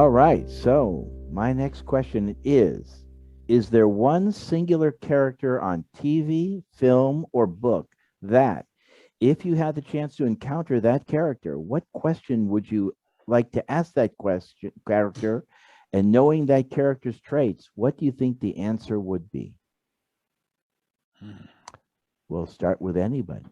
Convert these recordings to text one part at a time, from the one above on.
All right. So my next question is there one singular character on TV, film, or book that, if you had the chance to encounter that character, what question would you like to ask that question character? And knowing that character's traits, what do you think the answer would be? Hmm. We'll start with anybody.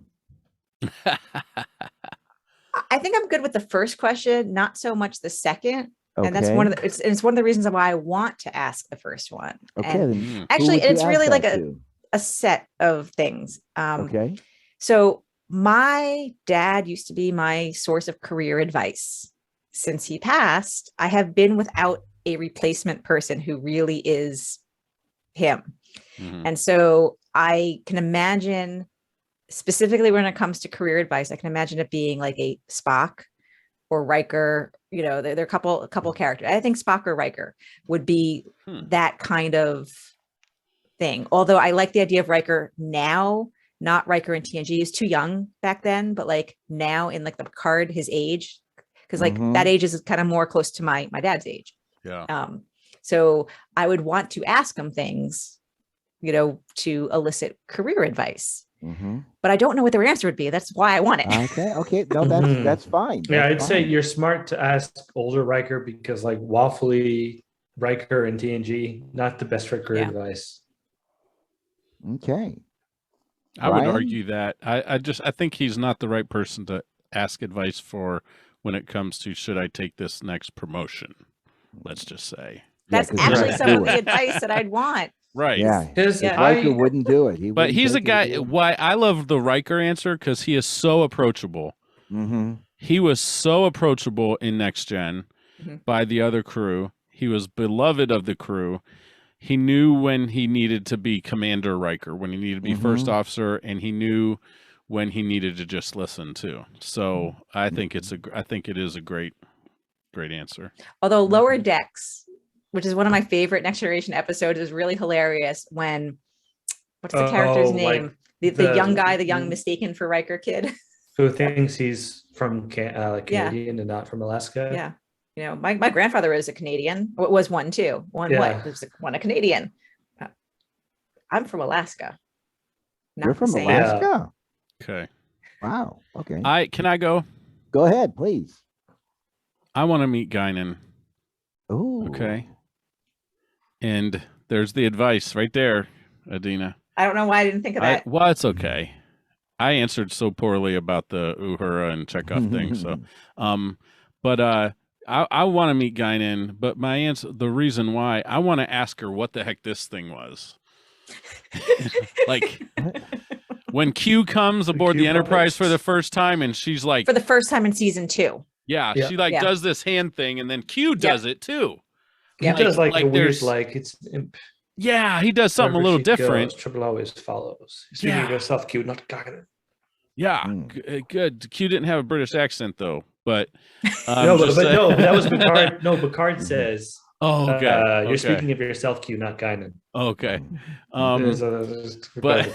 I think I'm good with the first question, not so much the second. And that's Okay. one of the it's one of the reasons why I want to ask the first one. Okay. And Then who actually, would you it's ask really like that to? a set of things. Okay. So my dad used to be my source of career advice. Since he passed, I have been without a replacement person who really is him. Mhm. And so I can imagine, specifically when it comes to career advice, I can imagine it being like a Spock or Riker. You know, they're a couple characters. I think Spock or Riker would be that kind of thing. Although I like the idea of Riker now, not Riker in TNG. He was too young back then, but like now in like the Picard, his age, because like that age is kind of more close to my dad's age. Yeah. So I would want to ask him things, you know, to elicit career advice. But I don't know what their answer would be. That's why I want it. Okay. No, that's fine. Yeah, That's I'd say fine. you're smart to ask older Riker because like waffly Riker and TNG, not the best for career advice. Okay. I would Brian? argue that I think he's not the right person to ask advice for when it comes to should I take this next promotion. Let's just say That's 'cause he actually wouldn't some do of the it. advice that I'd want. right. Yeah. Because Yeah. Riker wouldn't do it. But he's a guy. Why Why I love the Riker answer because he is so approachable. He was so approachable in Next Gen by the other crew. He was beloved of the crew. He knew when he needed to be Commander Riker, when he needed to be first officer, and he knew when he needed to just listen too. So I think it is a great answer. Although Lower Decks, which is one of my favorite Next Generation episodes, is really hilarious when, what's the character's name? Like the young guy, the young mistaken for Riker kid. who thinks he's from Canadian and not from Alaska. Yeah. You know, my grandfather was a Canadian. Was one too. One a Canadian. I'm from Alaska. You're from the same. Alaska? Okay. Wow. Okay. Can I go? Go ahead, please. I want to meet Guinan. Oh. Okay. And there's the advice right there, Adina. I don't know why I didn't think of that. Well, it's okay. I answered so poorly about the Uhura and Chekhov thing. So, but I want to meet Guinan, but my answer, the reason why, I want to ask her what the heck this thing was. Like when Q comes aboard the Enterprise for the first time, and she's like, for the first time in season 2. Yeah, she does this hand thing, and then Q does it too. He does like a weird, like it's. Yeah, he does something a little different. Triple always follows. Speaking of yourself, Q, not Guinan. Yeah, good. Q didn't have a British accent though, but no, but no, that was Picard. No, Picard says, "Oh, okay, you're speaking of yourself, Q, not Guinan." Okay, there's but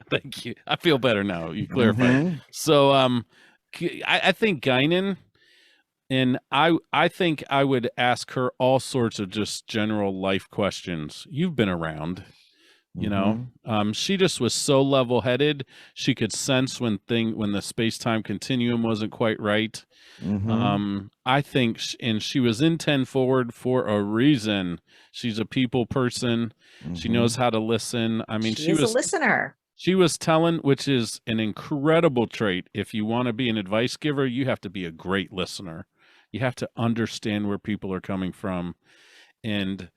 thank you. I feel better now. You clarified. So, I think Guinan, and I think I would ask her all sorts of just general life questions. You've been around. You know, she just was so level-headed. She could sense when the space-time continuum wasn't quite right. I think, and she was in 10 Forward for a reason. She's a people person. She knows how to listen. I mean, she was a listener. She was telling, which is an incredible trait. If you want to be an advice giver, you have to be a great listener. You have to understand where people are coming from, and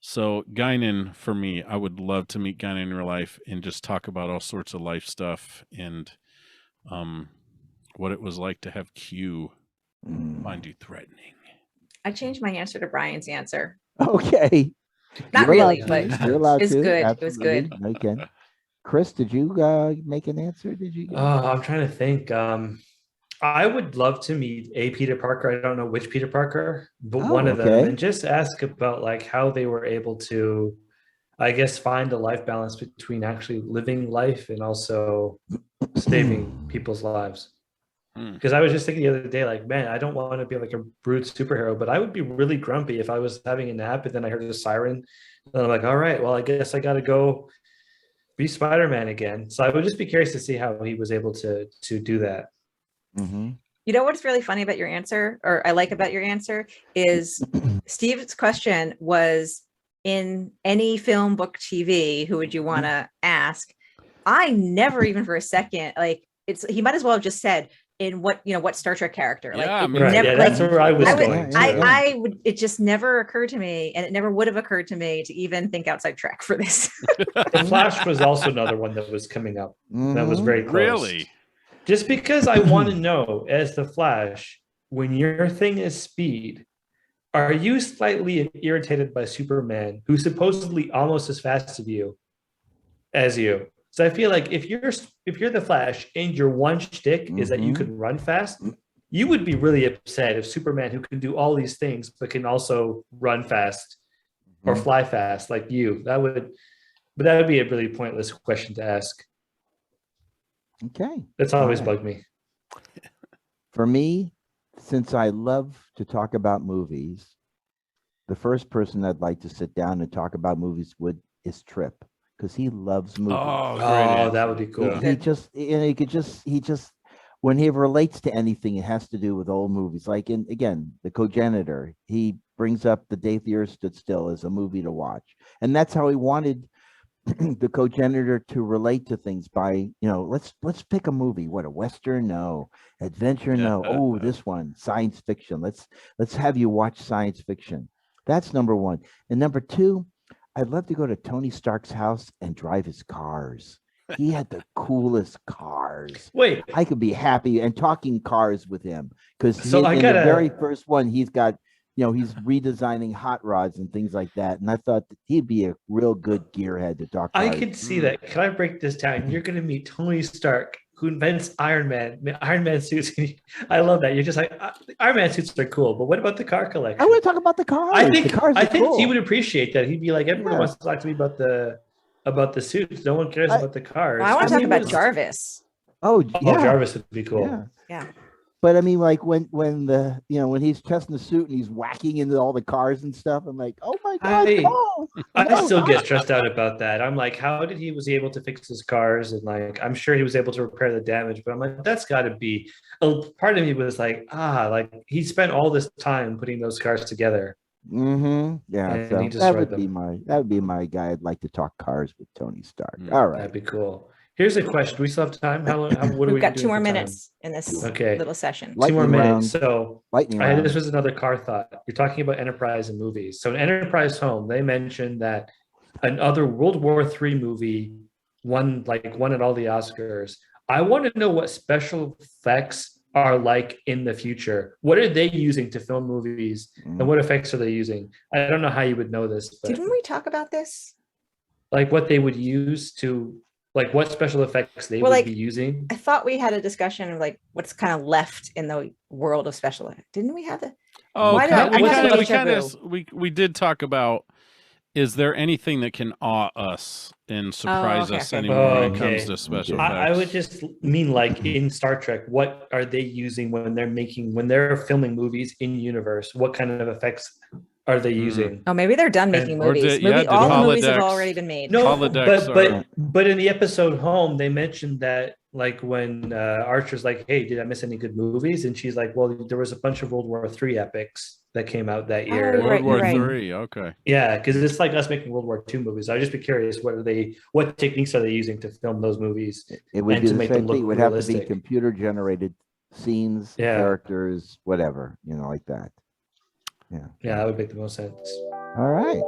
so Guinan, for me, I would love to meet Guinan in real life and just talk about all sorts of life stuff and what it was like to have Q find you threatening. I changed my answer to Brian's answer. Okay. Not really, but you're allowed it's to. good. Absolutely. It was good. Okay. Chris, did you make an answer? Did you? I'm trying to think. I would love to meet a Peter Parker. I don't know which Peter Parker, but one of them, and just ask about like how they were able to, I guess, find a life balance between actually living life and also saving people's lives. Because I was just thinking the other day, like, man, I don't want to be like a brute superhero, but I would be really grumpy if I was having a nap and then I heard a siren. And I'm like, all right, well, I guess I got to go be Spider-Man again. So I would just be curious to see how he was able to do that. Mm-hmm. You know what's really funny about your answer, or I like about your answer, is Steve's question was, in any film, book, TV, who would you want to ask? I never even for a second, like, he might as well have just said, in what Star Trek character. Yeah, like, right. never, Yeah, that's where I was going. I would. It just never occurred to me, and it never would have occurred to me to even think outside Trek for this. The Flash was also another one that was coming up. That was very close. Really? Just because I want to know, as the Flash, when your thing is speed, are you slightly irritated by Superman, who's supposedly almost as fast as you? So I feel like if you're the Flash and your one shtick is that you can run fast, you would be really upset if Superman, who can do all these things but can also run fast or fly fast like you, that would be a really pointless question to ask. Okay. That's always bugged me. For me, since I love to talk about movies, the first person I'd like to sit down and talk about movies with is Trip, because he loves movies. Oh, that would be cool. He just when he relates to anything, it has to do with old movies. Like again, The Cogenitor, he brings up The Day the Earth Stood Still as a movie to watch, and that's how he wanted the Cogenitor to relate to things by, let's pick a movie. What, a Western? No. Adventure? No. Oh, this one, science fiction. Let's have you watch science fiction. That's number one. And number two, I'd love to go to Tony Stark's house and drive his cars. He had the coolest cars. Wait, I could be happy and talking cars with him, because So the very first one, he's got, he's redesigning hot rods and things like that. And I thought that he'd be a real good gearhead to talk to. I could see that. Can I break this down? You're going to meet Tony Stark, who invents Iron Man suits. I love that. You're just like, Iron Man suits are cool, but what about the car collection? I want to talk about the cars. I think cool. he would appreciate that. He'd be like, everyone wants to talk to me about the suits. No one cares about the cars. Well, I want to talk about Jarvis. Oh, yeah. Jarvis would be cool. Yeah. But I mean, like when when he's testing the suit and he's whacking into all the cars and stuff, I'm like, oh my god! I still get stressed out about that. I'm like, how did he was able to fix his cars? And like, I'm sure he was able to repair the damage, but I'm like, that's got to be. A part of me was like, like he spent all this time putting those cars together. Yeah, so that would be my guy. I'd like to talk cars with Tony Stark. All right, that'd be cool. Here's a question. Do we still have time? What We've got 2 more minutes in this little session. 2 more minutes. So this was another car thought. You're talking about Enterprise and movies. So in Enterprise Home, they mentioned that another World War III movie won at all the Oscars. I want to know what special effects are like in the future. What are they using to film movies, and what effects are they using? I don't know how you would know this. But didn't we talk about this? Like what they would use to. Like what special effects they would be using? I thought we had a discussion of like what's kind of left in the world of special effects. Didn't we have that? Oh, we did talk about, is there anything that can awe us and surprise us anymore when it comes to special effects? I would just mean like in Star Trek, what are they using when they're filming movies in universe? What kind of effects are they using? Oh, maybe they're done making movies. All the movies have already been made. No, but in the episode Home, they mentioned that like when Archer's like, "Hey, did I miss any good movies?" And she's like, "Well, there was a bunch of World War III epics that came out that year." World War III, okay. Yeah, because it's like us making World War II movies. I'd just be curious, what techniques are they using to film those movies? It would be the same thing. It would have to be computer generated scenes, characters, whatever, like that. Yeah, that would make the most sense. All right.